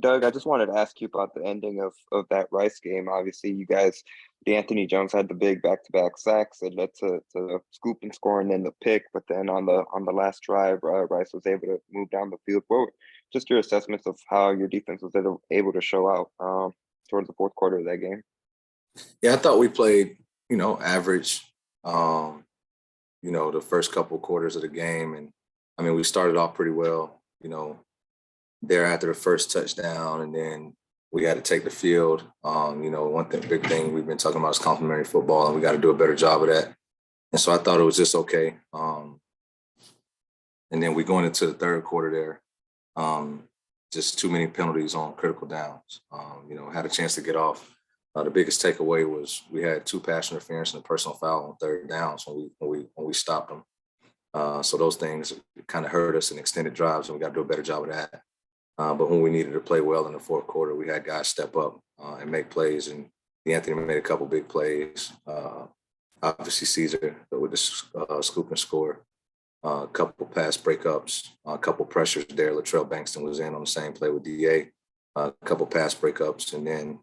Doug, I just wanted to ask you about the ending of that Rice game. Obviously, you guys, D'Anthony Jones had the big back-to-back sacks that led to the scoop and score and then the pick. But then on the last drive, Rice was able to move down the field. What just your assessments of how your defense was able to show out towards the fourth quarter of that game? Yeah, I thought we played, average, the first couple of quarters of the game. And I mean, we started off pretty well, there after the first touchdown, and then we had to take the field. Big thing we've been talking about is complementary football, and we got to do a better job of that. And so I thought it was just okay. And then we going into the third quarter there, just too many penalties on critical downs. Had a chance to get off. The biggest takeaway was we had 2 pass interference and a personal foul on third downs when we stopped them. So those things kind of hurt us in extended drives, and we got to do a better job of that. But when we needed to play well in the fourth quarter, we had guys step up and make plays. And Anthony made a couple big plays. Obviously, Caesar with the scoop and score. A couple pass breakups, a couple pressures there. Latrell Bankston was in on the same play with DA. A couple pass breakups, and then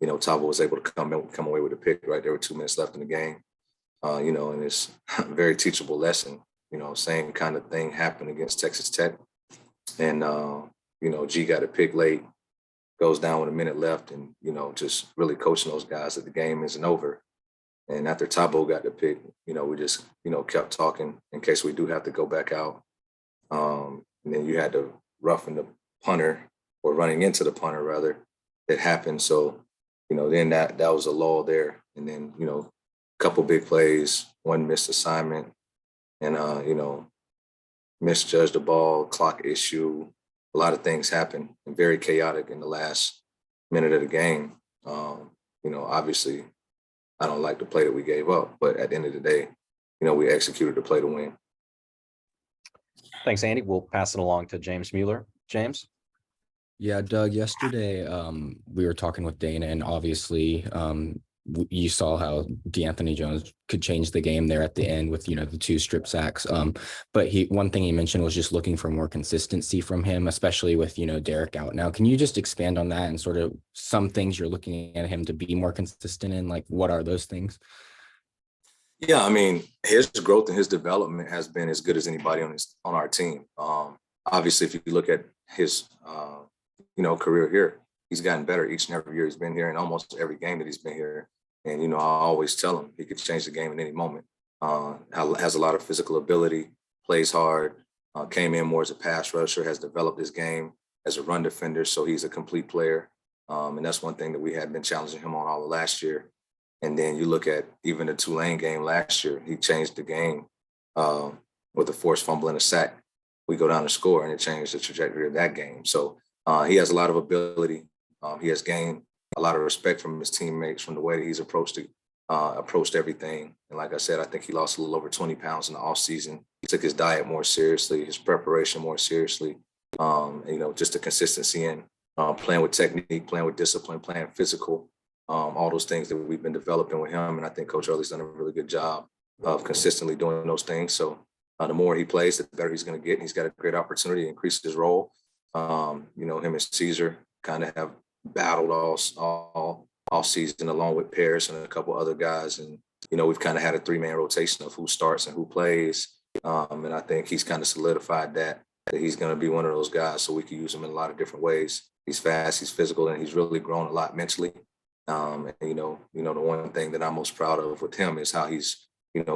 Tabo was able to come away with a pick right there with 2 minutes left in the game. And it's a very teachable lesson. Same kind of thing happened against Texas Tech, and G got a pick late, goes down with a minute left, and just really coaching those guys that the game isn't over. And after Tabo got the pick, we just kept talking in case we do have to go back out. And then you had to roughen the punter, or running into the punter rather. It happened. So then that was a lull there. And then a couple big plays, one missed assignment, and misjudged the ball, clock issue. A lot of things happened and very chaotic in the last minute of the game. Obviously, I don't like the play that we gave up, but at the end of the day, we executed the play to win. Thanks, Andy. We'll pass it along to James Mueller. James? Yeah, Doug, yesterday we were talking with Dana, and obviously you saw how D'Anthony Jones could change the game there at the end with, the 2 strip sacks. But one thing he mentioned was just looking for more consistency from him, especially with, Derek out now. Can you just expand on that and sort of some things you're looking at him to be more consistent in? Like, what are those things? Yeah, I mean, his growth and his development has been as good as anybody on our team. Obviously, if you look at his, career here, he's gotten better each and every year he's been here, and almost every game that he's been here. And, I always tell him he could change the game at any moment. Has a lot of physical ability, plays hard, came in more as a pass rusher, has developed his game as a run defender. So he's a complete player. And that's one thing that we had been challenging him on all of last year. And then you look at even the Tulane game last year, he changed the game with a forced fumble and a sack. We go down to score, and it changed the trajectory of that game. So he has a lot of ability. He has gained a lot of respect from his teammates from the way that he's approached everything. And like I said, I think he lost a little over 20 pounds in the offseason. He took his diet more seriously, his preparation more seriously, just the consistency in playing with technique, playing with discipline, playing physical, all those things that we've been developing with him. And I think Coach Early's done a really good job of consistently doing those things. So the more he plays, the better he's going to get. And he's got a great opportunity to increase his role. Him and Caesar kind of have battled all season along with Paris and a couple other guys. And, we've kind of had a 3-man rotation of who starts and who plays. And I think he's kind of solidified that he's going to be one of those guys. So we can use him in a lot of different ways. He's fast, he's physical, and he's really grown a lot mentally. And, the one thing that I'm most proud of with him is how he's,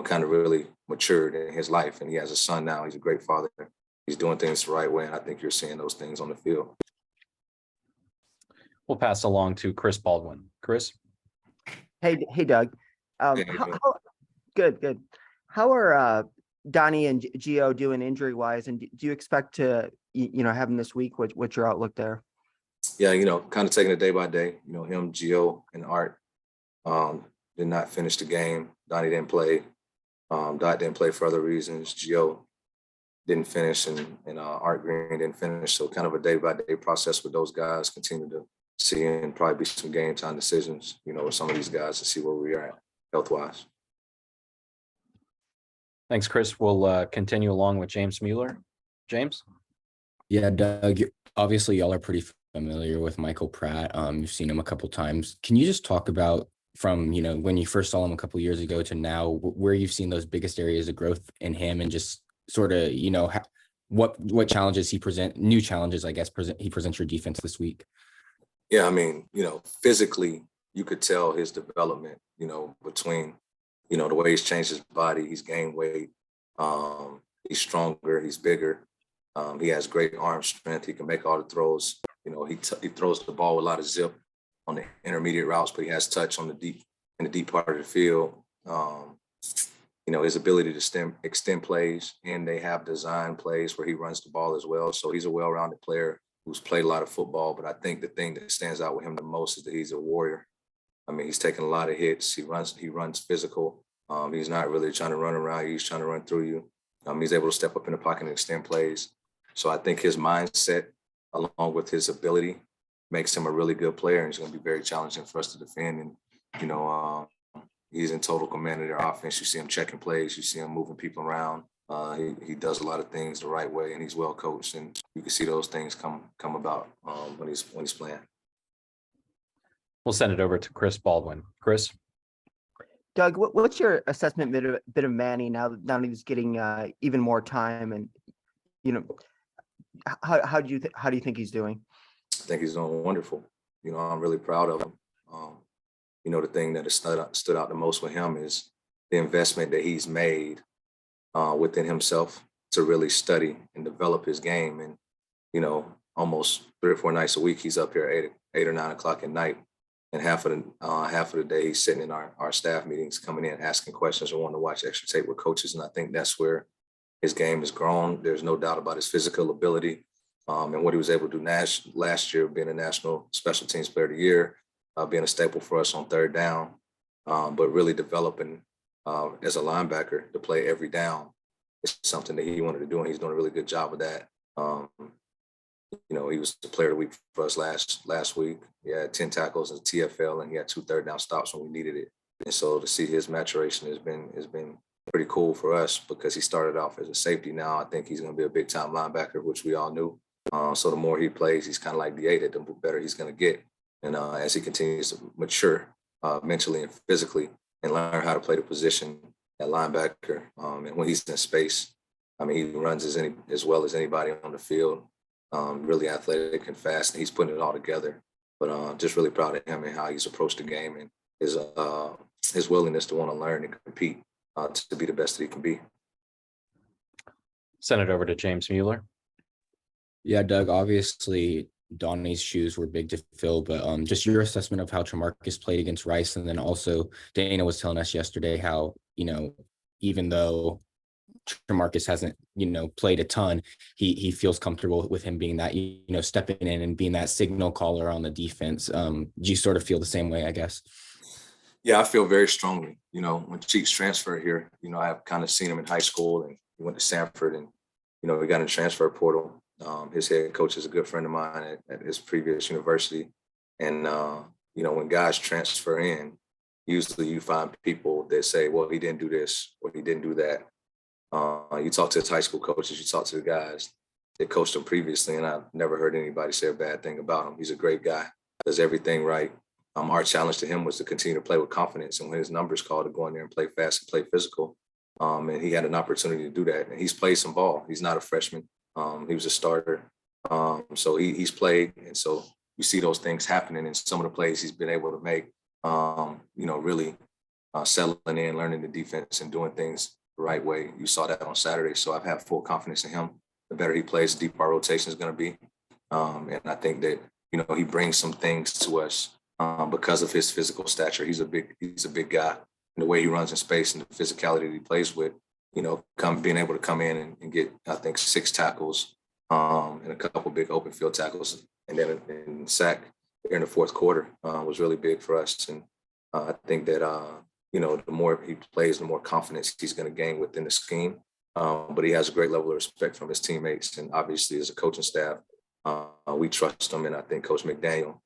kind of really matured in his life. And he has a son now. He's a great father. He's doing things the right way. And I think you're seeing those things on the field. We'll pass along to Chris Baldwin. Chris? Hey, Doug. Good. How are Donnie and Gio doing injury-wise? And do you expect to, have them this week? What's your outlook there? Yeah, kind of taking it day by day. Him, Gio, and Art did not finish the game. Donnie didn't play. Dot didn't play for other reasons. Gio didn't finish, and Art Green didn't finish. So kind of a day-by-day process with those guys. Continue to see and probably be some game time decisions, with some of these guys to see where we are at health-wise. Thanks, Chris. We'll continue along with James Mueller. James? Yeah, Doug, obviously y'all are pretty familiar with Michael Pratt. You've seen him a couple times. Can you just talk about from, when you first saw him a couple years ago to now, where you've seen those biggest areas of growth in him, and just sort of, what challenges new challenges, I guess, he presents your defense this week? Yeah, I mean, physically, you could tell his development, between, the way he's changed his body, he's gained weight, he's stronger, he's bigger, he has great arm strength, he can make all the throws, he throws the ball with a lot of zip on the intermediate routes, but he has touch in the deep part of the field. His ability to extend plays, and they have design plays where he runs the ball as well. So he's a well-rounded player who's played a lot of football, but I think the thing that stands out with him the most is that he's a warrior. I mean, he's taking a lot of hits. He runs physical. He's not really trying to run around you. He's trying to run through you. He's able to step up in the pocket and extend plays. So I think his mindset, along with his ability, makes him a really good player, and it's going to be very challenging for us to defend. And, he's in total command of their offense. You see him checking plays. You see him moving people around. He does a lot of things the right way, and he's well coached, and you can see those things come about when he's playing. We'll send it over to Chris Baldwin. Chris? Doug, what's your assessment bit of Manny now that he's getting even more time, and how do you think he's doing? I think he's doing wonderful. I'm really proud of him. The thing that has stood out the most with him is the investment that he's made within himself to really study and develop his game. And, almost 3 or 4 nights a week, he's up here 8 or 9 o'clock at night. And half of the day he's sitting in our staff meetings, coming in, asking questions, or wanting to watch extra tape with coaches. And I think that's where his game has grown. There's no doubt about his physical ability and what he was able to do last year, being a National Special Teams Player of the Year, being a staple for us on third down, but really developing as a linebacker to play every down. It's something that he wanted to do, and he's doing a really good job of that. He was the player of the week for us last week. He had 10 tackles in TFL, and he had 2 third down stops when we needed it. And so to see his maturation has been pretty cool for us, because he started off as a safety. Now I think he's going to be a big time linebacker, which we all knew. So the more he plays, he's kind of like Duarte, the better he's going to get. And as he continues to mature mentally and physically and learn how to play the position at linebacker, and when he's in space, I mean, he runs as well as anybody on the field. Really athletic and fast, and he's putting it all together. But just really proud of him and how he's approached the game, and his willingness to want to learn and compete to be the best that he can be. Send it over to James Mueller. Yeah, Doug, obviously Donnie's shoes were big to fill, but just your assessment of how Tremarcus played against Rice. And then also Dana was telling us yesterday how, even though Tremarcus hasn't, played a ton, he feels comfortable with him being that, stepping in and being that signal caller on the defense. Do you sort of feel the same way, I guess? Yeah, I feel very strongly. When Cheeks transferred here, I've kind of seen him in high school, and he went to Sanford, and, we got in the transfer portal. His head coach is a good friend of mine at his previous university. And, when guys transfer in, usually you find people that say, well, he didn't do this or he didn't do that. You talk to his high school coaches, you talk to the guys that coached him previously, and I've never heard anybody say a bad thing about him. He's a great guy, does everything right. Our challenge to him was to continue to play with confidence, and when his numbers called, to go in there and play fast and play physical. And he had an opportunity to do that. And he's played some ball. He's not a freshman. He was a starter. So he's played. And so you see those things happening in some of the plays he's been able to make, really settling in, learning the defense and doing things the right way. You saw that on Saturday. So I've had full confidence in him. The better he plays, the deeper our rotation is going to be. And I think that, he brings some things to us because of his physical stature. He's a big guy. And the way he runs in space and the physicality that he plays with, being able to come in and get, I think, 6 tackles and a couple big open field tackles, and then in sack here in the fourth quarter was really big for us. And I think that, the more he plays, the more confidence he's going to gain within the scheme. But he has a great level of respect from his teammates. And obviously, as a coaching staff, we trust him. And I think Coach McDaniel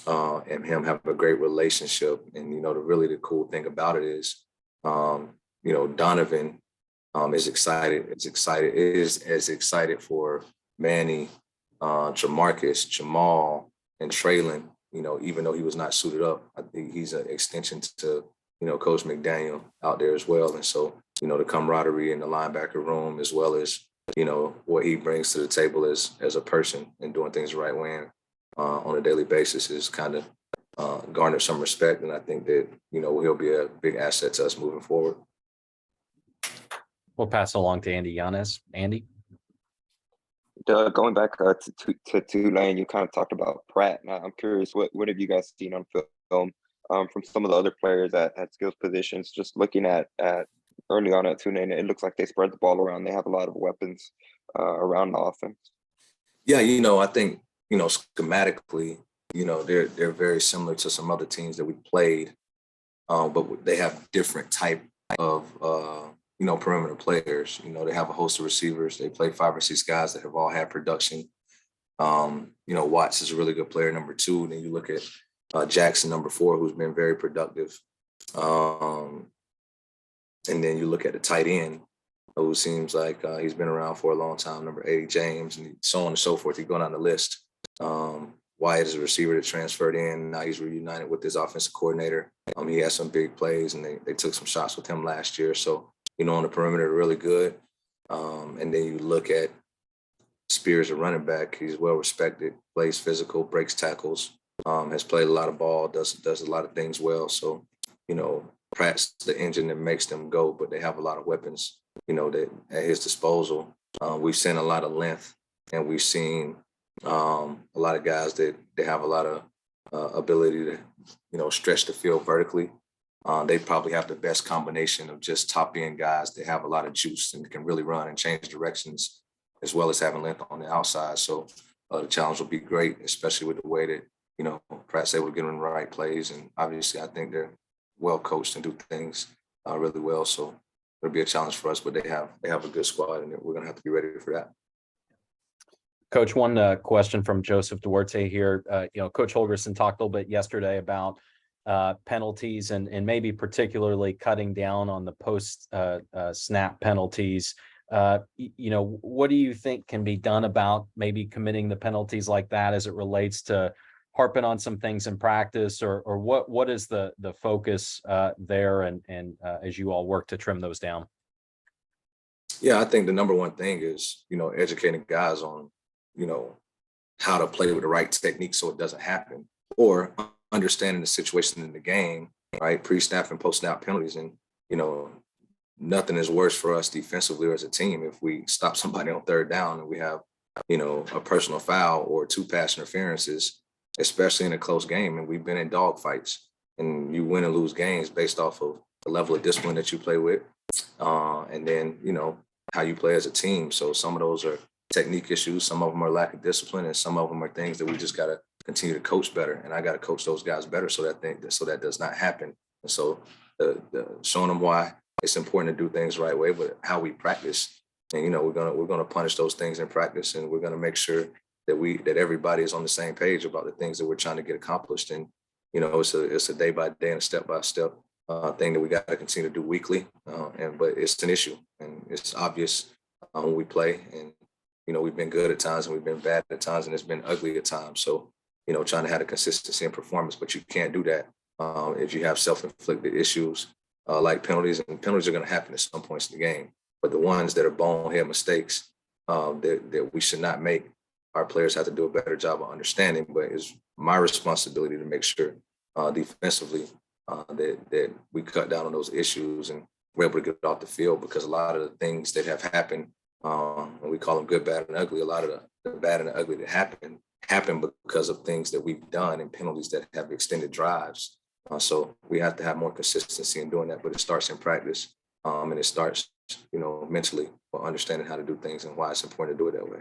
and him have a great relationship. And, the cool thing about it is, Donovan is as excited for Manny Jamarcus, Jamal, and Traylon, even though he was not suited up, I think he's an extension to, Coach McDaniel out there as well. And so, the camaraderie in the linebacker room, as well as, what he brings to the table as a person and doing things the right way on a daily basis is kind of garnered some respect. And I think that, he'll be a big asset to us moving forward. We'll pass it along to Andy Yanez. Andy? Going back to Tulane, you kind of talked about Pratt. Now, I'm curious, what have you guys seen on film from some of the other players at skills positions? Just looking at early on at Tulane, it looks like they spread the ball around. They have a lot of weapons around the offense. Yeah, I think, schematically, they're very similar to some other teams that we played, but they have different type of perimeter players. They have a host of receivers. They play 5 or 6 guys that have all had production. Watts is a really good player, number 2. And then you look at Jackson, number 4, who's been very productive. And then you look at the tight end, who seems like he's been around for a long time, number 80, James, and so on and so forth. You go down the list. Wyatt is a receiver that transferred in. Now he's reunited with his offensive coordinator. He had some big plays, and they took some shots with him last year. So, on the perimeter, really good. And then you look at Spears, a running back. He's well respected, plays physical, breaks tackles, has played a lot of ball, does a lot of things well. So, Pratt's the engine that makes them go, but they have a lot of weapons, that at his disposal. We've seen a lot of length, and we've seen a lot of guys that they have a lot of ability to, stretch the field vertically. They probably have the best combination of just top end guys that have a lot of juice and can really run and change directions, as well as having length on the outside. So the challenge will be great, especially with the way that, Pratt's able to get in the right plays. And obviously, I think they're well coached and do things really well. So it'll be a challenge for us, but they have a good squad, and we're going to have to be ready for that. Coach, one question from Joseph Duarte here. Coach Holgerson talked a little bit yesterday about penalties and maybe particularly cutting down on the post snap penalties. What do you think can be done about maybe committing the penalties like that as it relates to harping on some things in practice, or what is the focus there and as you all work to trim those down? Yeah, I think the number one thing is, educating guys on, how to play with the right technique so it doesn't happen, or understanding the situation in the game, right? Pre-snap and post-snap penalties. And, nothing is worse for us defensively or as a team if we stop somebody on 3rd down and we have, a personal foul or 2 pass interferences, especially in a close game. And we've been in dog fights, and you win and lose games based off of the level of discipline that you play with. And then, how you play as a team. So some of those are technique issues. Some of them are lack of discipline, and some of them are things that we just got to continue to coach better. And I got to coach those guys better so that does not happen. And so showing them why it's important to do things the right way, but how we practice. And, we're going to punish those things in practice, and we're going to make sure that everybody is on the same page about the things that we're trying to get accomplished. And, it's a day by day and a step by step thing that we got to continue to do weekly. But it's an issue, and it's obvious when we play. And, we've been good at times and we've been bad at times, and it's been ugly at times. So, trying to have a consistency in performance, but you can't do that if you have self-inflicted issues like penalties. And penalties are going to happen at some points in the game. But the ones that are bonehead mistakes that we should not make, our players have to do a better job of understanding. But it's my responsibility to make sure defensively that we cut down on those issues and we're able to get off the field, because a lot of the things that have happened, and we call them good, bad, and ugly, a lot of the bad and the ugly that happen because of things that we've done and penalties that have extended drives. So we have to have more consistency in doing that, but it starts in practice, and it starts, mentally, for understanding how to do things and why it's important to do it that way.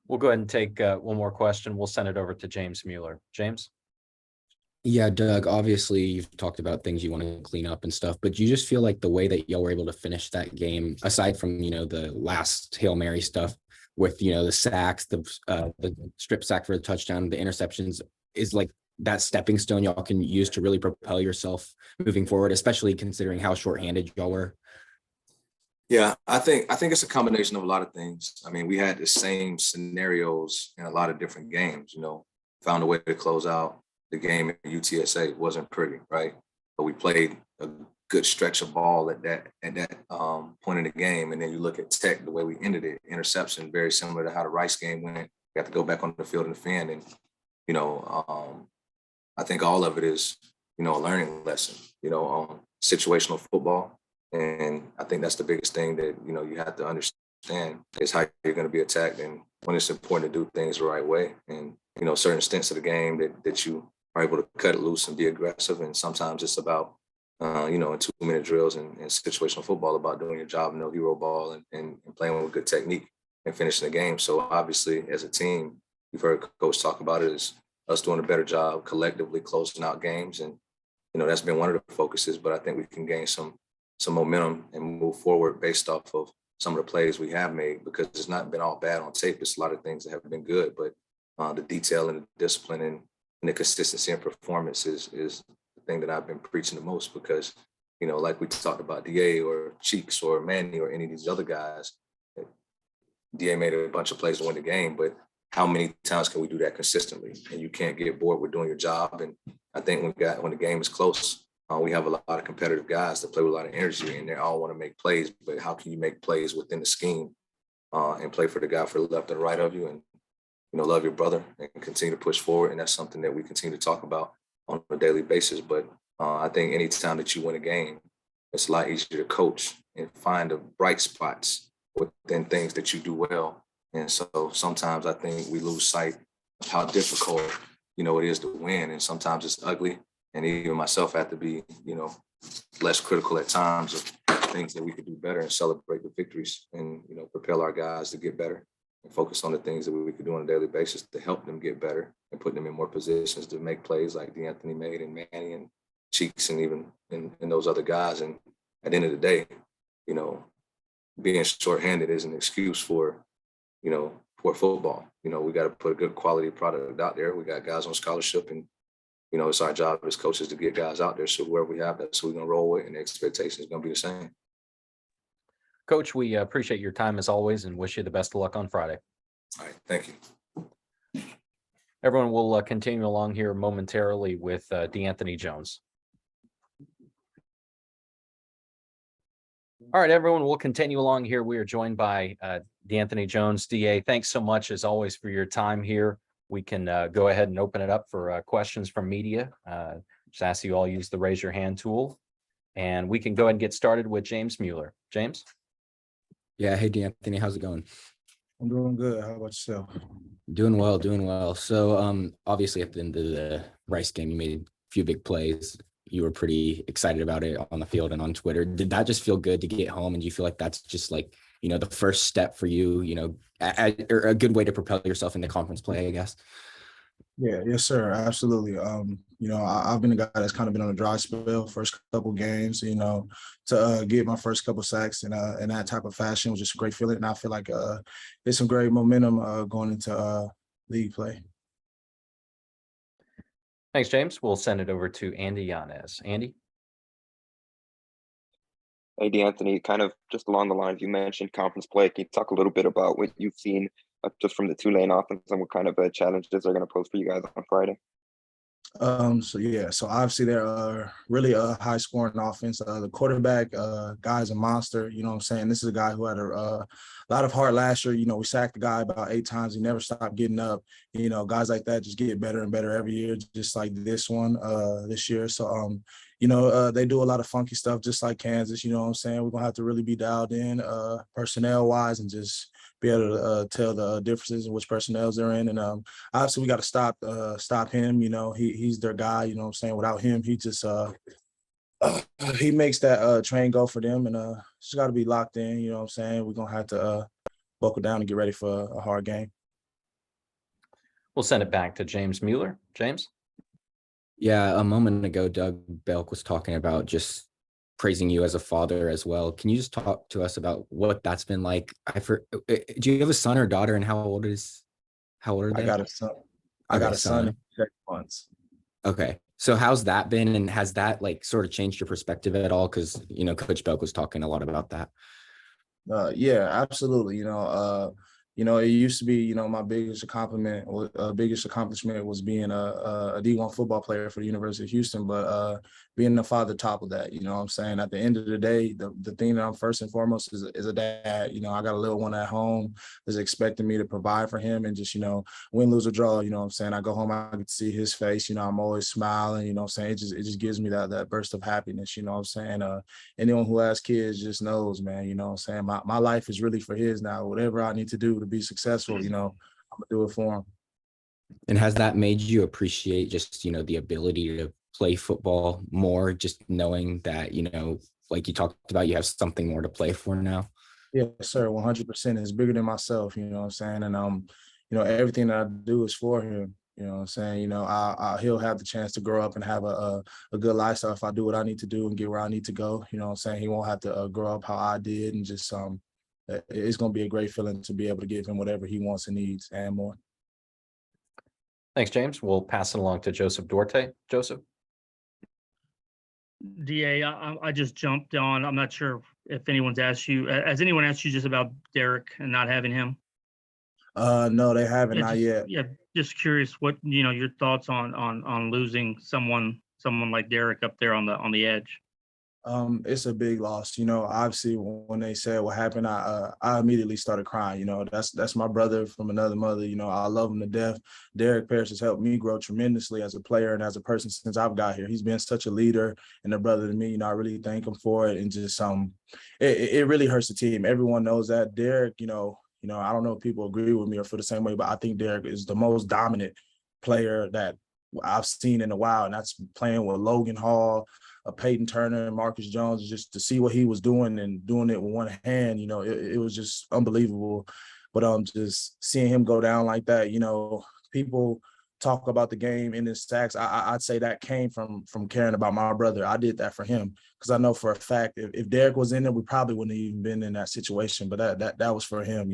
We'll go ahead and take one more question. We'll send it over to James Mueller. James? Yeah, Doug, obviously you've talked about things you want to clean up and stuff, but you just feel like the way that y'all were able to finish that game, aside from, the last Hail Mary stuff with, the sacks, the strip sack for the touchdown, the interceptions, is like that stepping stone y'all can use to really propel yourself moving forward, especially considering how shorthanded y'all were? Yeah, I think it's a combination of a lot of things. I mean, we had the same scenarios in a lot of different games. You know, found a way to close out the game at UTSA. It wasn't pretty, right? But we played a good stretch of ball at that point in the game. And then you look at Tech, the way we ended it, interception, very similar to how the Rice game went. We have to go back on the field and defend. And you know, I think all of it is, you know, a learning lesson. You know, situational football. And I think that's the biggest thing that, you know, you have to understand is how you're going to be attacked and when it's important to do things the right way. And, you know, certain stints of the game that you are able to cut it loose and be aggressive. And sometimes it's about, you know, in 2-minute drills and situational football about doing your job, no hero ball and playing with good technique and finishing the game. So obviously as a team, you've heard Coach talk about it, is us doing a better job collectively closing out games. And, you know, that's been one of the focuses, but I think we can gain some momentum and move forward based off of some of the plays we have made, because it's not been all bad on tape. It's a lot of things that have been good, but the detail and the discipline and the consistency and performance is the thing that I've been preaching the most, because, you know, like we talked about DA or Cheeks or Manny or any of these other guys, DA made a bunch of plays to win the game, but how many times can we do that consistently? And you can't get bored with doing your job. And I think when the game is close, we have a lot of competitive guys that play with a lot of energy, and they all want to make plays. But how can you make plays within the scheme and play for the guy for the left and right of you, and, you know, love your brother and continue to push forward? And that's something that we continue to talk about on a daily basis. But I think anytime that you win a game, it's a lot easier to coach and find the bright spots within things that you do well. And so sometimes I think we lose sight of how difficult, you know, it is to win. And sometimes it's ugly. And even myself have to be, you know, less critical at times of things that we could do better and celebrate the victories and, you know, propel our guys to get better and focus on the things that we could do on a daily basis to help them get better and put them in more positions to make plays like D'Anthony made and Manny and Cheeks and even and those other guys. And at the end of the day, you know, being shorthanded is an excuse for, you know, poor football. You know, we got to put a good quality product out there. We got guys on scholarship, and, you know, it's our job as coaches to get guys out there. So whoever we have, that's who we're going to roll with, and the expectation is going to be the same. Coach, we appreciate your time as always and wish you the best of luck on Friday. All right. Thank you. Everyone will continue along here momentarily with D'Anthony Jones. All right, everyone, we'll continue along here. We are joined by D'Anthony Jones. DA, thanks so much as always for your time here. We can go ahead and open it up for questions from media. Just ask you all use the raise your hand tool, and we can go ahead and get started with James Mueller. James? Yeah. Hey, D'Anthony, how's it going? I'm doing good. How about yourself? Doing well. So obviously at the end of the Rice game, you made a few big plays. You were pretty excited about it on the field and on Twitter. Did that just feel good to get home? And do you feel like that's just like, you know, the first step for you, you know, or a good way to propel yourself into conference play, I guess? Yeah, yes, sir. Absolutely. You know, I've been a guy that's kind of been on a dry spell first couple games, you know, to get my first couple sacks in that type of fashion was just a great feeling. And I feel like there's some great momentum going into league play. Thanks, James. We'll send it over to Andy Yanez. Andy? Hey, D'Anthony, kind of just along the lines you mentioned conference play. Can you talk a little bit about what you've seen just from the Tulane offense and what kind of challenges they're going to pose for you guys on Friday? So obviously they're really a high scoring offense. The quarterback guy's a monster. You know what I'm saying? This is a guy who had a lot of heart last year. You know, we sacked the guy about 8 times. He never stopped getting up. You know, guys like that just get better and better every year, just like this one this year. So, you know, they do a lot of funky stuff just like Kansas. You know what I'm saying? We're going to have to really be dialed in personnel wise and just be able to tell the differences in which personnels they're in. And obviously we got to stop him. You know, he's their guy, you know what I'm saying? Without him, he just he makes that train go for them, and just got to be locked in, you know what I'm saying? We're going to have to buckle down and get ready for a hard game. We'll send it back to James Mueller. James? Yeah, a moment ago, Doug Belk was talking about just praising you as a father as well. Can you just talk to us about what that's been like? Do you have a son or daughter, and how old are they? I got a son. I got a son in 6 months. Okay. So how's that been? And has that like sort of changed your perspective at all? Because, you know, Coach Belk was talking a lot about that. Yeah, absolutely. It used to be, my biggest accomplishment was being a D1 football player for the University of Houston, but being the father top of that, you know what I'm saying? At the end of the day, the thing that I'm first and foremost is a dad. I got a little one at home that's expecting me to provide for him and just, win, lose or draw, you know what I'm saying? I go home, I can see his face, I'm always smiling, you know what I'm saying? It just gives me that burst of happiness, you know what I'm saying? Anyone who has kids just knows, man, you know what I'm saying? My life is really for his now. Whatever I need to do to be successful, I'm gonna do it for him. And has that made you appreciate just, the ability to play football more, just knowing that, like you talked about, you have something more to play for now? Yes, sir. 100%. It's bigger than myself, you know what I'm saying? And everything that I do is for him. You know what I'm saying? He'll have the chance to grow up and have a good lifestyle if I do what I need to do and get where I need to go. You know what I'm saying? He won't have to grow up how I did, and just it's gonna be a great feeling to be able to give him whatever he wants and needs and more. Thanks, James. We'll pass it along to Joseph Duarte. Joseph. DA, I just jumped on. I'm not sure if anyone's asked you. Has anyone asked you just about Derek and not having him? No, they haven't, not yet. Yeah, just curious what your thoughts on losing someone like Derek up there on the edge. It's a big loss. Obviously when they said what happened, I immediately started crying. That's my brother from another mother. I love him to death. Derek Parrish has helped me grow tremendously as a player and as a person since I've got here. He's been such a leader and a brother to me. I really thank him for it. And just it really hurts the team. Everyone knows that Derek, I don't know if people agree with me or feel the same way, but I think Derek is the most dominant player that I've seen in a while, and that's playing with Logan Hall, Peyton Turner, and Marcus Jones. Just to see what he was doing and doing it with one hand, it was just unbelievable. But just seeing him go down like that, people talk about the game in his sacks. I'd say that came from caring about my brother. I did that for him because I know for a fact if Derek was in there, we probably wouldn't have even been in that situation. But that was for him.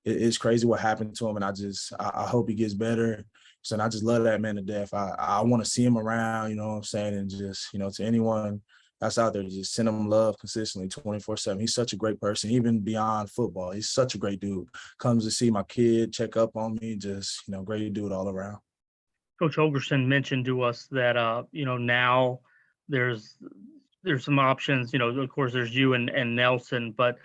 It's crazy what happened to him, and I hope he gets better. So I just love that man to death. I want to see him around, you know what I'm saying? And just, to anyone that's out there, just send him love consistently 24/7. He's such a great person, even beyond football. He's such a great dude. Comes to see my kid, check up on me, just, great dude all around. Coach Holgerson mentioned to us that, now there's some options, of course there's you and Nelson, but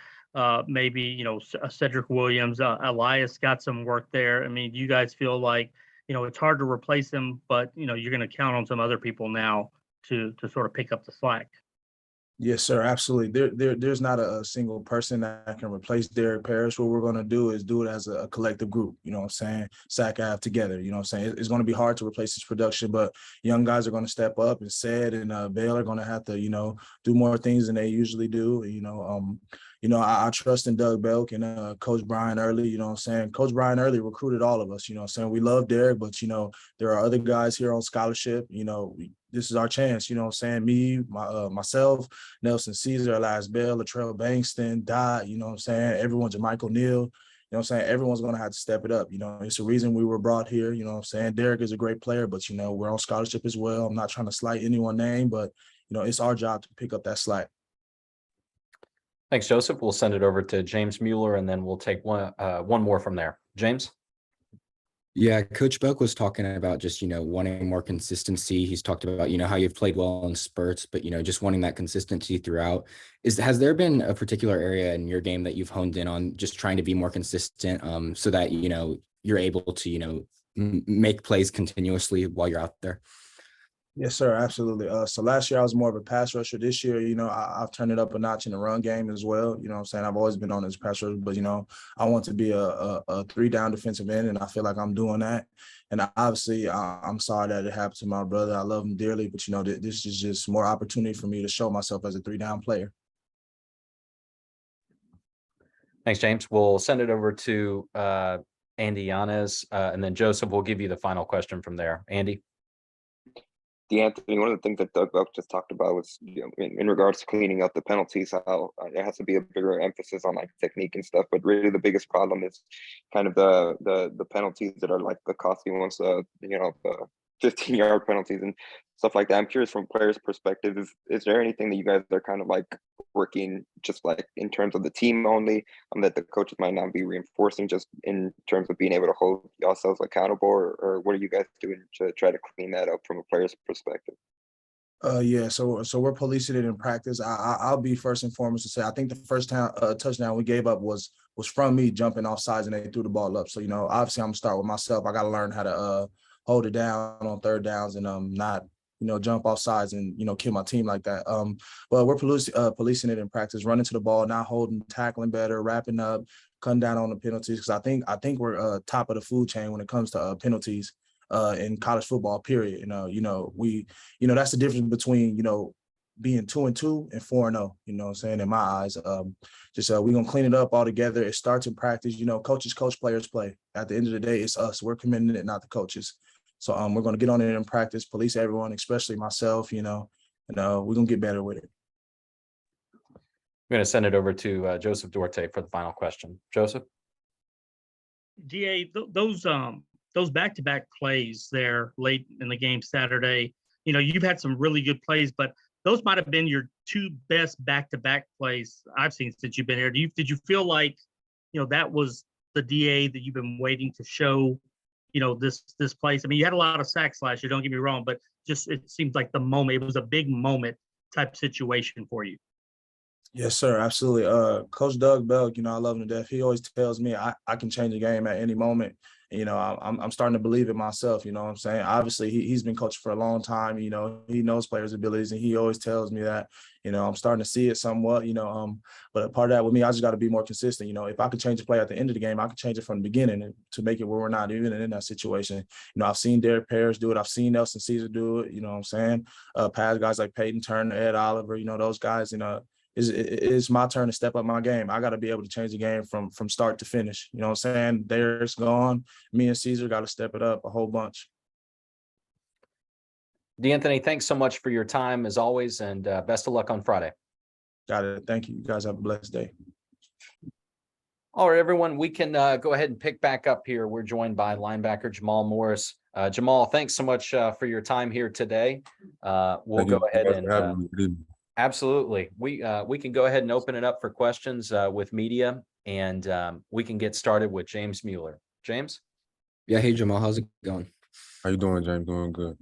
maybe, Cedric Williams, Elias got some work there. I mean, do you guys feel like, it's hard to replace him, but, you're going to count on some other people now to sort of pick up the slack? Yes, sir. Absolutely. There's not a single person that can replace Derek Parrish. What we're going to do is do it as a collective group, you know what I'm saying? SAC Ave together, you know what I'm saying? It's going to be hard to replace his production, but young guys are going to step up, and Sept and Belk are going to have to, do more things than they usually do. I trust in Doug Belk and Coach Brian Early, you know what I'm saying? Coach Brian Early recruited all of us, you know what I'm saying? We love Derek, but, there are other guys here on scholarship, this is our chance, you know what I'm saying? Me, myself, Nelson Caesar, Elias Bell, Latrell Bankston, Dot, you know what I'm saying? Everyone, Jermichael Neal, you know what I'm saying? Everyone's going to have to step it up. It's the reason we were brought here, you know what I'm saying? Derek is a great player, but, we're on scholarship as well. I'm not trying to slight anyone's name, but, it's our job to pick up that slack. Thanks, Joseph. We'll send it over to James Mueller, and then we'll take one more from there. James? Yeah, Coach Belk was talking about just, wanting more consistency. He's talked about, how you've played well in spurts, but, just wanting that consistency throughout. Has there been a particular area in your game that you've honed in on, just trying to be more consistent, so that, you're able to, make plays continuously while you're out there? Yes, sir. Absolutely. So last year I was more of a pass rusher. This year, I've turned it up a notch in the run game as well. You know what I'm saying? I've always been on as pass rusher, but, I want to be a 3-down defensive end, and I feel like I'm doing that. And obviously, I'm sorry that it happened to my brother. I love him dearly, but, this is just more opportunity for me to show myself as a 3-down player. Thanks, James. We'll send it over to Andy Yanez, and then Joseph, we'll give you the final question from there. Andy? Anthony, one of the things that Doug Belk just talked about was, in regards to cleaning up the penalties, how there has to be a bigger emphasis on like technique and stuff. But really, the biggest problem is kind of the penalties that are like the costly ones, the 15-yard penalties. And stuff like that. I'm curious from players' perspective, is there anything that you guys are kind of like working just like in terms of the team only, that the coaches might not be reinforcing just in terms of being able to hold yourselves accountable, or what are you guys doing to try to clean that up from a player's perspective? Yeah, so we're policing it in practice. I'll be first and foremost to say I think the first time touchdown we gave up was from me jumping off sides and they threw the ball up. So obviously I'm gonna start with myself. I got to learn how to hold it down on third downs and not jump off sides and kill my team like that. But we're policing it in practice, running to the ball, not holding, tackling better, wrapping up, cutting down on the penalties because I think we're top of the food chain when it comes to penalties. In college football, period. That's the difference between, being 2-2 and 4-0, what I'm saying, in my eyes. We're gonna clean it up all together. It starts in practice. Coaches coach, players play. At the end of the day, it's us. We're committing it, not the coaches. So we're gonna get on it in practice, police everyone, especially myself, and we're gonna get better with it. I'm going to send it over to Joseph Duarte for the final question. Joseph? DA, those back-to-back plays there late in the game Saturday, you've had some really good plays, but those might have been your two best back-to-back plays I've seen since you've been here. Did you feel like, that was the DA that you've been waiting to show, this place? I mean, you had a lot of sacks last year, don't get me wrong, but just it seems like it was a big moment type situation for you. Yes, sir. Absolutely. Coach Doug Belk, I love him to death. He always tells me I can change a game at any moment. I'm starting to believe it myself. You know what I'm saying? Obviously, he's been coaching for a long time. He knows players' abilities, and he always tells me that. I'm starting to see it somewhat. But a part of that with me, I just got to be more consistent. If I could change a play at the end of the game, I could change it from the beginning to make it where we're not even in that situation. I've seen Derek Parrish do it. I've seen Nelson Caesar do it. You know what I'm saying? Past guys like Peyton Turner, Ed Oliver. Those guys. It's my turn to step up my game. I got to be able to change the game from start to finish. You know what I'm saying? Derek's gone. Me and Caesar got to step it up a whole bunch. D'Anthony, thanks so much for your time as always, and best of luck on Friday. Got it. Thank you. You guys have a blessed day. All right, everyone, we can go ahead and pick back up here. We're joined by linebacker Jamal Morris. Jamal, thanks so much for your time here today. We'll go ahead and absolutely. We can go ahead and open it up for questions with media, and we can get started with James Mueller. James? Yeah. Hey, Jamal. How's it going? How you doing, James? Doing good.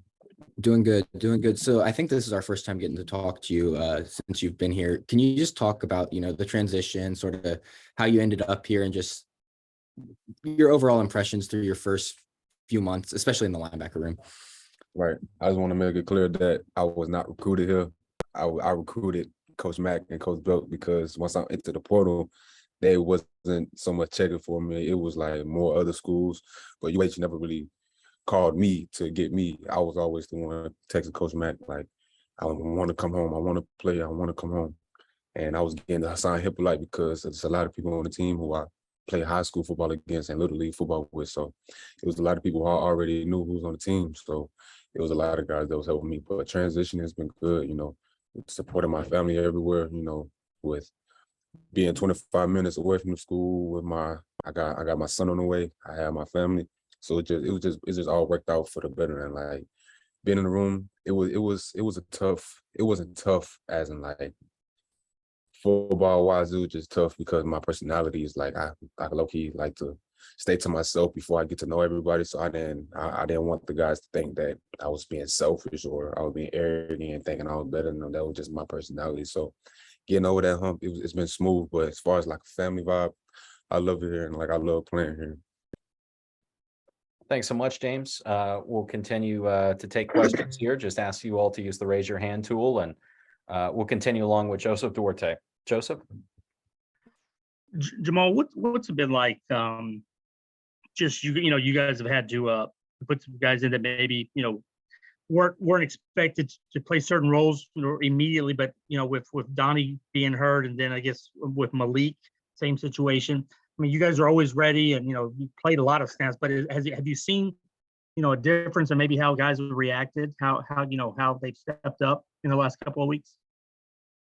Doing good. So I think this is our first time getting to talk to you since you've been here. Can you just talk about, the transition, sort of how you ended up here and just your overall impressions through your first few months, especially in the linebacker room? Right. I just want to make it clear that I was not recruited here. I recruited Coach Mack and Coach Belk because once I entered the portal, they wasn't so much checking for me. It was like more other schools, but UH never really called me to get me. I was always the one texting Coach Mack, like, I want to come home. I want to play. I want to come home. And I was getting the Hassan Hippolyte because there's a lot of people on the team who I play high school football against and Little League football with. So it was a lot of people who I already knew who was on the team. So it was a lot of guys that was helping me. But transition has been good, supporting my family everywhere, with being 25 minutes away from the school with I got my son on the way. I have my family. So it just all worked out for the better. And like being in the room, it wasn't tough as in like football wise, it was just tough because my personality is like I low-key like to stay to myself before I get to know everybody. So I didn't want the guys to think that I was being selfish or I was being arrogant and thinking I was better than them. That was just my personality. So getting over that hump, it's been smooth. But as far as like a family vibe, I love it here and like I love playing here. Thanks so much, James. We'll continue to take questions here. Just ask you all to use the raise your hand tool, and we'll continue along with Joseph Duarte. Joseph? Jamal, what's it been like? Just you guys have had to put some guys in that maybe weren't expected to play certain roles immediately, but with Donnie being hurt, and then I guess with Malik, same situation. I mean, you guys are always ready, and you played a lot of snaps. But have you seen a difference in maybe how guys have reacted, how they've stepped up in the last couple of weeks?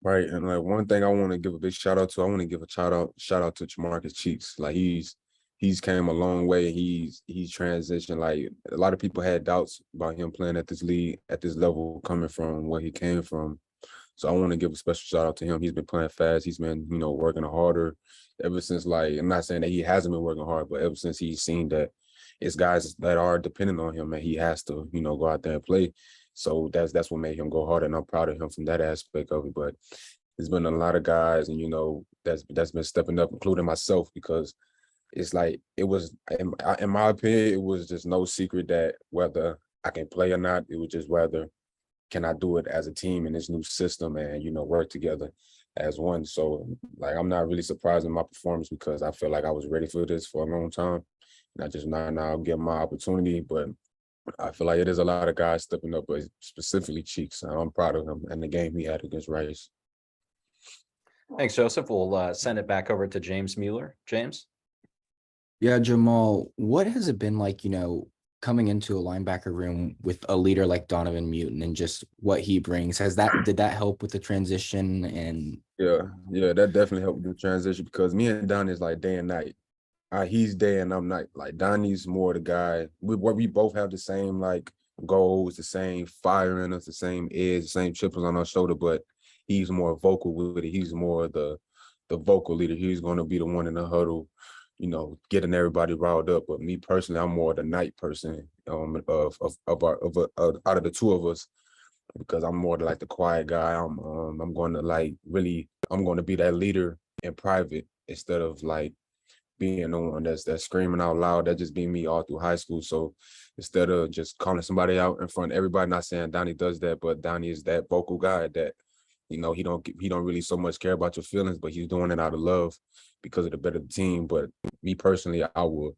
Right. And like one thing I want to give a big shout out to, I want to give a shout out to Jamarcus Cheeks. Like he's he's came a long way. He's transitioned. Like a lot of people had doubts about him playing at this league, at this level, coming from where he came from. So I want to give a special shout out to him. He's been playing fast. He's been, working harder ever since, like, I'm not saying that he hasn't been working hard, but ever since he's seen that it's guys that are dependent on him and he has to, go out there and play. So that's what made him go harder. And I'm proud of him from that aspect of it. But there's been a lot of guys and, that's been stepping up, including myself, because it's like it was, in my opinion, it was just no secret that whether I can play or not, it was just whether can I do it as a team in this new system and, work together as one. So, like, I'm not really surprised in my performance because I feel like I was ready for this for a long time. And I just now give my opportunity. But I feel like it is a lot of guys stepping up, but specifically Cheeks. And I'm proud of him and the game he had against Rice. Thanks, Joseph. We'll send it back over to James Mueller. James? Yeah, Jamal, what has it been like, coming into a linebacker room with a leader like Donovan Mutin and just what he brings? Did that help with the transition? And yeah, that definitely helped with the transition because me and Donnie is like day and night. He's day and I'm night. Like Donnie's more the guy. We both have the same like goals, the same fire in us, the same edge, the same chips on our shoulder, but he's more vocal with it. He's more the vocal leader. He's going to be the one in the huddle, getting everybody riled up. But me personally, I'm more the night person out of the two of us because I'm more like the quiet guy. I'm going to be that leader in private instead of like being the one that's screaming out loud. That just be me all through high school. So instead of just calling somebody out in front of everybody, not saying Donnie does that, but Donnie is that vocal guy that he don't really so much care about your feelings, but he's doing it out of love because of the better team. But me personally, I will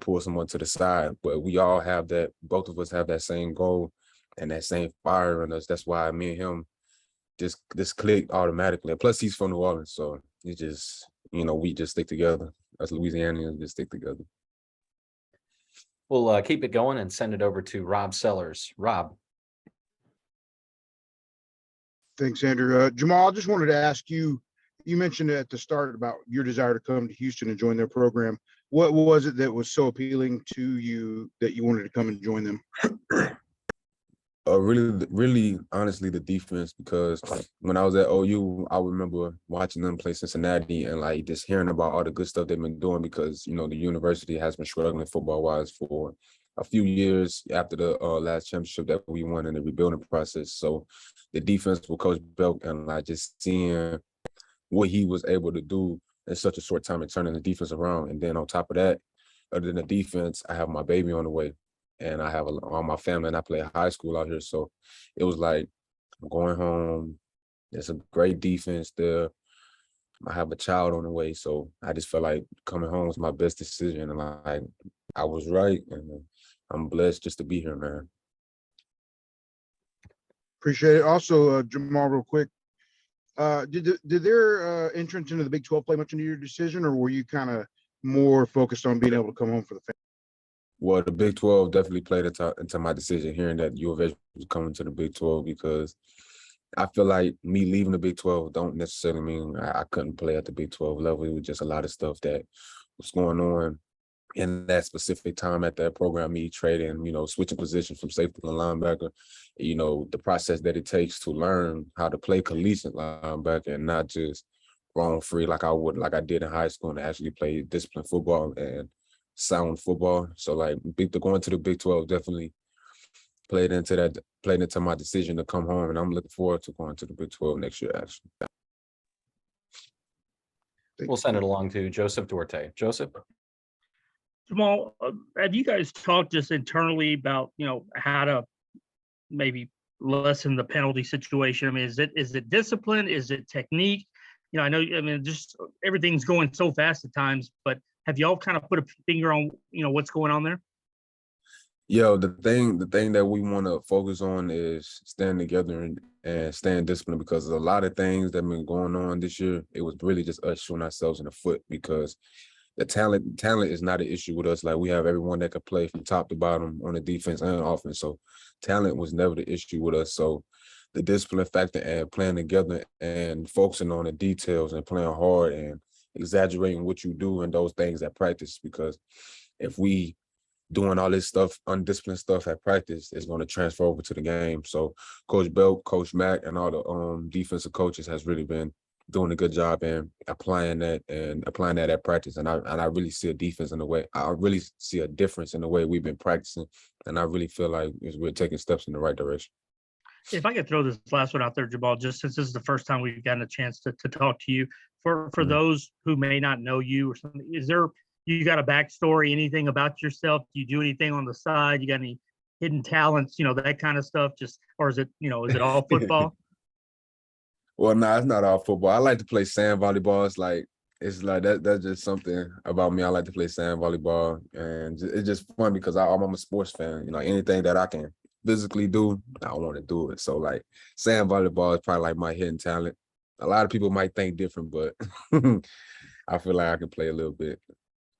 pull someone to the side. But we all have that. Both of us have that same goal and that same fire in us. That's why me and him just clicked automatically. And plus, he's from New Orleans, so it just we just stick together. As Louisianians, just stick together. We'll keep it going and send it over to Rob Sellers. Rob. Thanks, Andrew. Jamal, I just wanted to ask you, you mentioned at the start about your desire to come to Houston and join their program. What was it that was so appealing to you that you wanted to come and join them? Really, honestly, the defense, because when I was at OU, I remember watching them play Cincinnati and like just hearing about all the good stuff they've been doing because, the university has been struggling football-wise for a few years after the last championship that we won in the rebuilding process. So the defense with Coach Belk and like just seeing what he was able to do in such a short time and turning the defense around. And then on top of that, other than the defense, I have my baby on the way and I have all my family and I play high school out here. So it was like I'm going home. There's a great defense there. I have a child on the way. So I just felt like coming home was my best decision. And like I was right. And I'm blessed just to be here, man. Appreciate it. Also, Jamal, real quick, did their entrance into the Big 12 play much into your decision, or were you kind of more focused on being able to come home for the family? Well, the Big 12 definitely played into my decision, hearing that U of H was coming to the Big 12, because I feel like me leaving the Big 12 don't necessarily mean I couldn't play at the Big 12 level. It was just a lot of stuff that was going on in that specific time at that program, me trading, switching positions from safety to linebacker, the process that it takes to learn how to play collegiate linebacker and not just roam free like I did in high school, and actually play disciplined football and sound football. So like going to the Big 12 definitely played into my decision to come home, and I'm looking forward to going to the Big 12 next year, actually. We'll send it along to Joseph Duarte. Joseph? Jamal, have you guys talked just internally about, how to maybe lessen the penalty situation? I mean, is it discipline? Is it technique? Just everything's going so fast at times, but have y'all kind of put a finger on, what's going on there? Yo, the thing that we want to focus on is staying together and staying disciplined, because there's a lot of things that have been going on this year. It was really just us shooting ourselves in the foot, because the talent is not an issue with us. Like, we have everyone that could play from top to bottom on the defense and offense. So talent was never the issue with us. So the discipline factor and playing together and focusing on the details and playing hard and exaggerating what you do and those things at practice, because if we doing all this stuff, undisciplined stuff at practice, is going to transfer over to the game. So Coach Belk, Coach Mack, and all the defensive coaches has really been doing a good job in applying that at practice. And I really see a difference in the way we've been practicing. And I really feel like we're taking steps in the right direction. If I could throw this last one out there, Jamal, just since this is the first time we've gotten a chance to talk to you, for those who may not know you or something, you got a backstory, anything about yourself? Do you do anything on the side? You got any hidden talents, that kind of stuff? Or is it all football? Well, no, it's not all football. I like to play sand volleyball. It's like that's just something about me. I like to play sand volleyball, and it's just fun because I'm a sports fan. Anything that I can physically do, I want to do it. So like sand volleyball is probably like my hidden talent. A lot of people might think different, but I feel like I can play a little bit.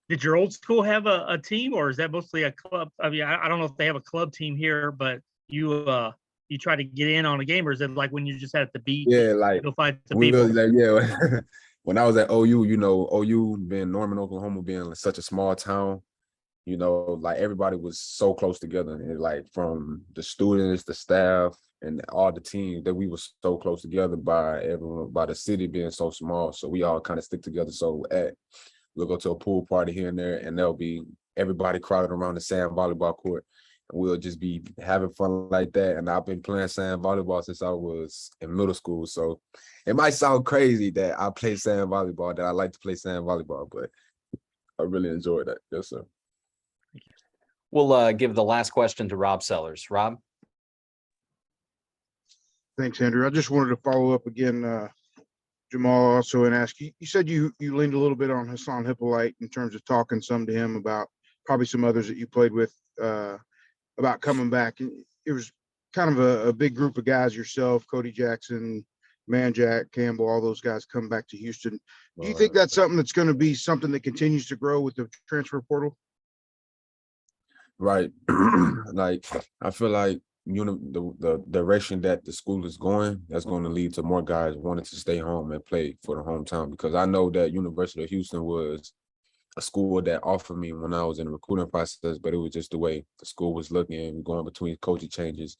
Did your old school have a team, or is that mostly a club? I mean, I don't know if they have a club team here, but you try to get in on a game, or is it like when you just at the beach? Yeah, like go fight the people. Yeah. When I was at OU, OU being Norman, Oklahoma, being such a small town, like everybody was so close together, and like from the students, the staff, and all the teams, that we were so close together by everyone, by the city being so small. So we all kind of stick together. So we'll go to a pool party here and there, and there'll be everybody crowded around the sand volleyball court. And we'll just be having fun like that. And I've been playing sand volleyball since I was in middle school. So it might sound crazy that I play sand volleyball, that I like to play sand volleyball, but I really enjoy that. Yes, sir. We'll give the last question to Rob Sellers. Rob? Thanks, Andrew. I just wanted to follow up again, Jamal, also, and ask you. You said you leaned a little bit on Hassan Hippolyte in terms of talking some to him about probably some others that you played with about coming back. And it was kind of a big group of guys, yourself, Cody Jackson, Manjack, Campbell, all those guys come back to Houston. Do you think that's something that's going to be something that continues to grow with the transfer portal? Right. Like, I feel like the direction that the school is going, that's going to lead to more guys wanting to stay home and play for the hometown, because I know that University of Houston was a school that offered me when I was in the recruiting process, but it was just the way the school was looking and going between coaching changes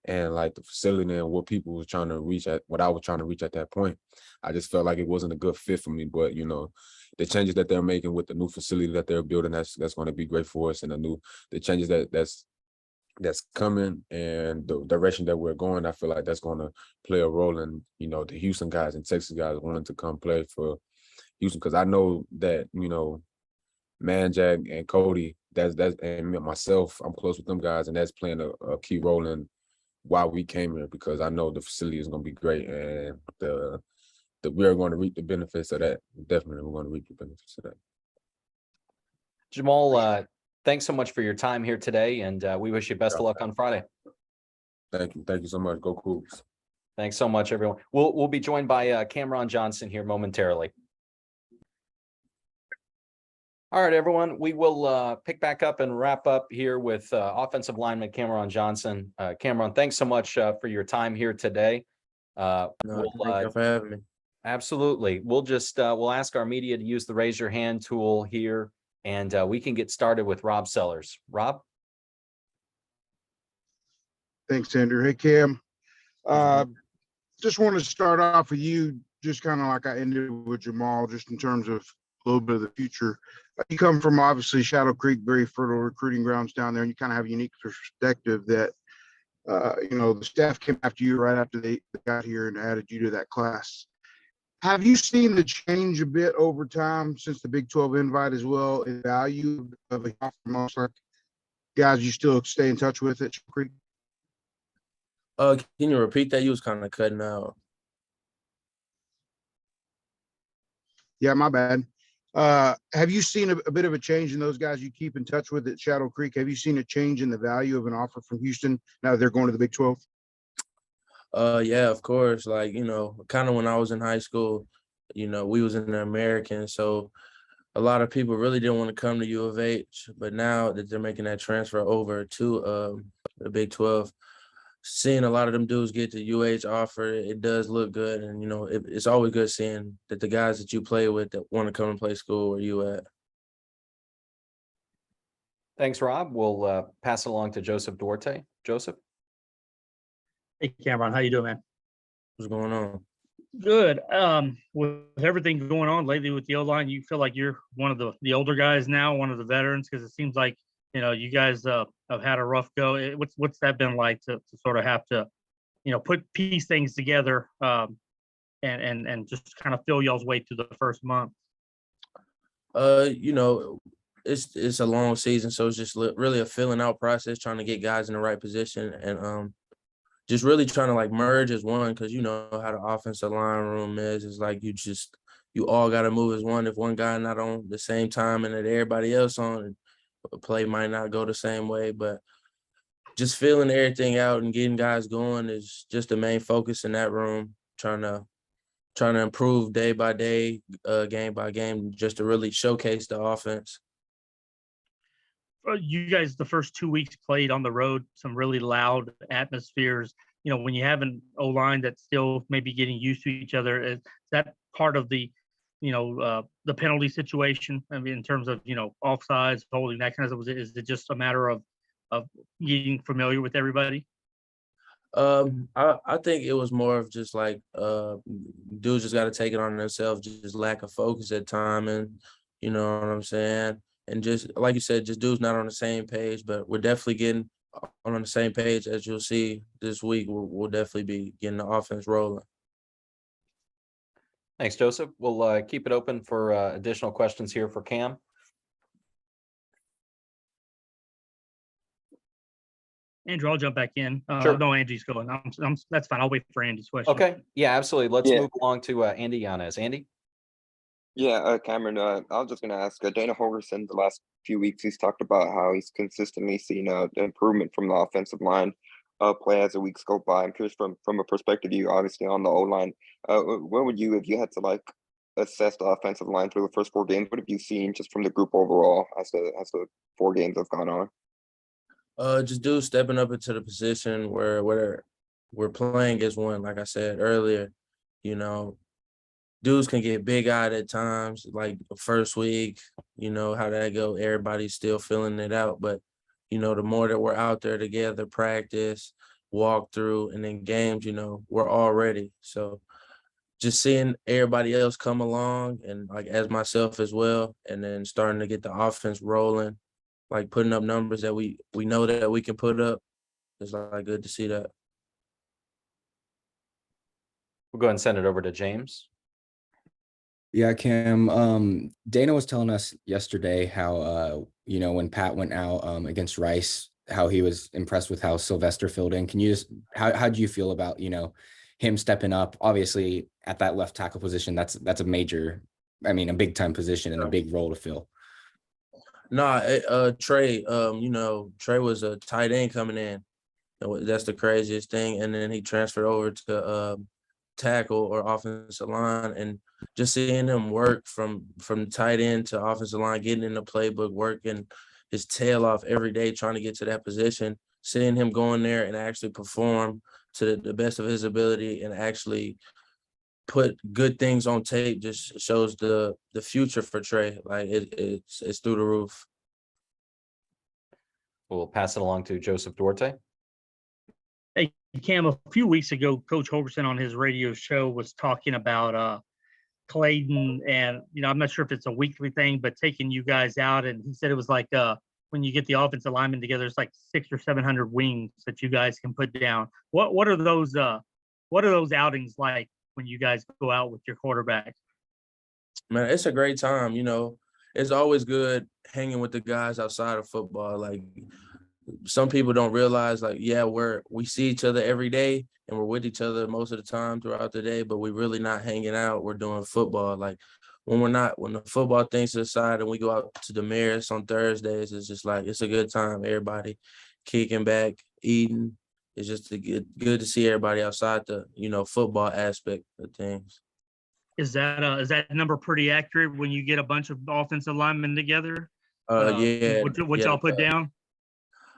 and like the facility and what people was trying to reach at, what I was trying to reach at that point. I just felt like it wasn't a good fit for me. But the changes that they're making with the new facility that they're building, that's going to be great for us, and the changes that's coming and the direction that we're going, I feel like that's going to play a role in the Houston guys and Texas guys wanting to come play for Houston, because I know that Manjack and Cody, that's and myself, I'm close with them guys, and that's playing a key role in why we came here, because I know the facility is going to be great, and we're going to reap the benefits of that. Definitely, we're going to reap the benefits of that. Jamal, thanks so much for your time here today, and we wish you best of luck on Friday. Thank you so much. Go Cougs. Thanks so much, everyone. We'll be joined by Cameron Johnson here momentarily. All right, everyone, we will pick back up and wrap up here with offensive lineman Cameron Johnson. Cameron, thanks so much for your time here today. Thank you for having me. Absolutely. We'll ask our media to use the raise your hand tool here, and we can get started with Rob Sellers. Rob? Thanks, Andrew. Hey, Cam. Just want to start off with you, just kind of like I ended with Jamal, just in terms of a little bit of the future. You come from obviously Shadow Creek, very fertile recruiting grounds down there, and you kind of have a unique perspective that, the staff came after you right after they got here and added you to that class. Have you seen the change a bit over time since the Big 12 invite as well, in value of a most like guys you still stay in touch with at Shadow Creek? Can you repeat that? You was kind of cutting out. Yeah, my bad. Have you seen a bit of a change in those guys you keep in touch with at Shadow Creek? Have you seen a change in the value of an offer from Houston now that they're going to the Big 12? Yeah, of course. Like, kind of when I was in high school, we was in the American. So a lot of people really didn't want to come to U of H, but now that they're making that transfer over to the Big 12, seeing a lot of them dudes get the UH offer, it does look good. And, it's always good seeing that the guys that you play with that want to come and play school where you at. Thanks, Rob. We'll pass it along to Joseph Duarte. Joseph? Hey, Cameron, how you doing, man? What's going on? Good. With everything going on lately with the O-line, you feel like you're one of the older guys now, one of the veterans, because it seems like, you guys have had a rough go. What's that been like to sort of have to, piece things together and just kind of feel y'all's way through the first month? It's a long season, so it's just really a filling out process, trying to get guys in the right position and just really trying to like merge as one, because you know how the offensive line room is. It's like you all got to move as one. If one guy not on the same time and that everybody else on, a play might not go the same way. But just filling everything out and getting guys going is just the main focus in that room. Trying to improve day by day, game by game, just to really showcase the offense. You guys, the first 2 weeks played on the road, some really loud atmospheres. When you have an O-line that's still maybe getting used to each other, is that part of the, the penalty situation? I mean, in terms of, offsides, holding, that kind of stuff, is it just a matter of getting familiar with everybody? I think it was more of just like dudes just got to take it on themselves, just lack of focus at time, and you know what I'm saying. And just like you said, just dudes not on the same page, but we're definitely getting on the same page. As you'll see this week, we'll definitely be getting the offense rolling. Thanks, Joseph. We'll keep it open for additional questions here for Cam. Andrew, I'll jump back in. Sure. No, Andy's going. That's fine. I'll wait for Andy's question. Okay. Yeah, absolutely. Let's move along to Andy Yanez. Andy? Yeah, Cameron, I was just going to ask, Dana Holgerson, the last few weeks, he's talked about how he's consistently seen improvement from the offensive line play as the weeks go by. I'm curious from a perspective, you obviously on the O-line, where would you, if you had to like assess the offensive line through the first 4 games, what have you seen just from the group overall as the 4 games have gone on? Just dudes stepping up into the position where we're playing as one, like I said earlier, dudes can get big-eyed at times, like the first week, how that go. Everybody's still filling it out. But, the more that we're out there together, practice, walk through, and then games, we're all ready. So just seeing everybody else come along and, like, as myself as well, and then starting to get the offense rolling, like putting up numbers that we know that we can put up, it's like good to see that. We'll go ahead and send it over to James. Yeah, Cam. Dana was telling us yesterday how when Pat went out against Rice, how he was impressed with how Sylvester filled in. Can you just how do you feel about him stepping up? Obviously, at that left tackle position, that's a major, a big time position and a big role to fill. Trey. Trey was a tight end coming in. That's the craziest thing. And then he transferred over to tackle or offensive line, and just seeing him work from tight end to offensive line, getting in the playbook, working his tail off every day, trying to get to that position, seeing him go in there and actually perform to the best of his ability and actually put good things on tape just shows the future for Trey. Like it's through the roof. We'll pass it along to Joseph Duarte. Hey, Cam, a few weeks ago, Coach Holgerson on his radio show was talking about Clayton, and I'm not sure if it's a weekly thing, but taking you guys out, and he said it was like when you get the offensive linemen together, it's like 600 or 700 wings that you guys can put down. What are those outings like when you guys go out with your quarterback? Man, it's a great time. It's always good hanging with the guys outside of football. Like, some people don't realize, like, we see each other every day and we're with each other most of the time throughout the day, but we're really not hanging out. We're doing football. Like, when the football thing's to the side and we go out to the Maris on Thursdays, it's just like, it's a good time. Everybody kicking back, eating. It's just good to see everybody outside the, football aspect of things. Is that number pretty accurate when you get a bunch of offensive linemen together? Yeah. What y'all put down?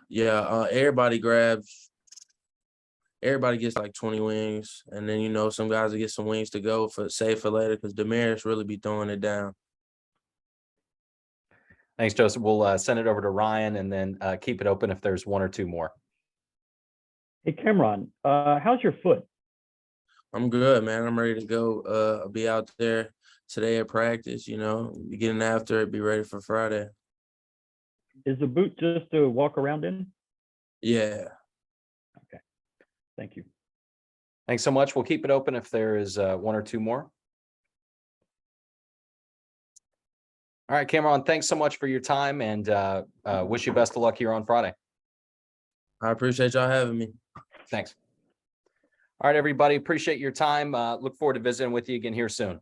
Yeah, everybody grabs everybody gets like 20 wings, and then some guys will get some wings to go for later because Damaris really be throwing it down. Thanks, Joseph. We'll send it over to Ryan and then keep it open if there's one or two more. Hey, Cameron, how's your foot? I'm good, man. I'm ready to go. I'll be out there today at practice, be getting after it, be ready for Friday. Is the boot just to walk around in? Yeah. Okay. Thank you. Thanks so much. We'll keep it open if there is one or two more. All right, Cameron, thanks so much for your time, and wish you best of luck here on Friday. I appreciate y'all having me. Thanks. All right, everybody, appreciate your time. Look forward to visiting with you again here soon.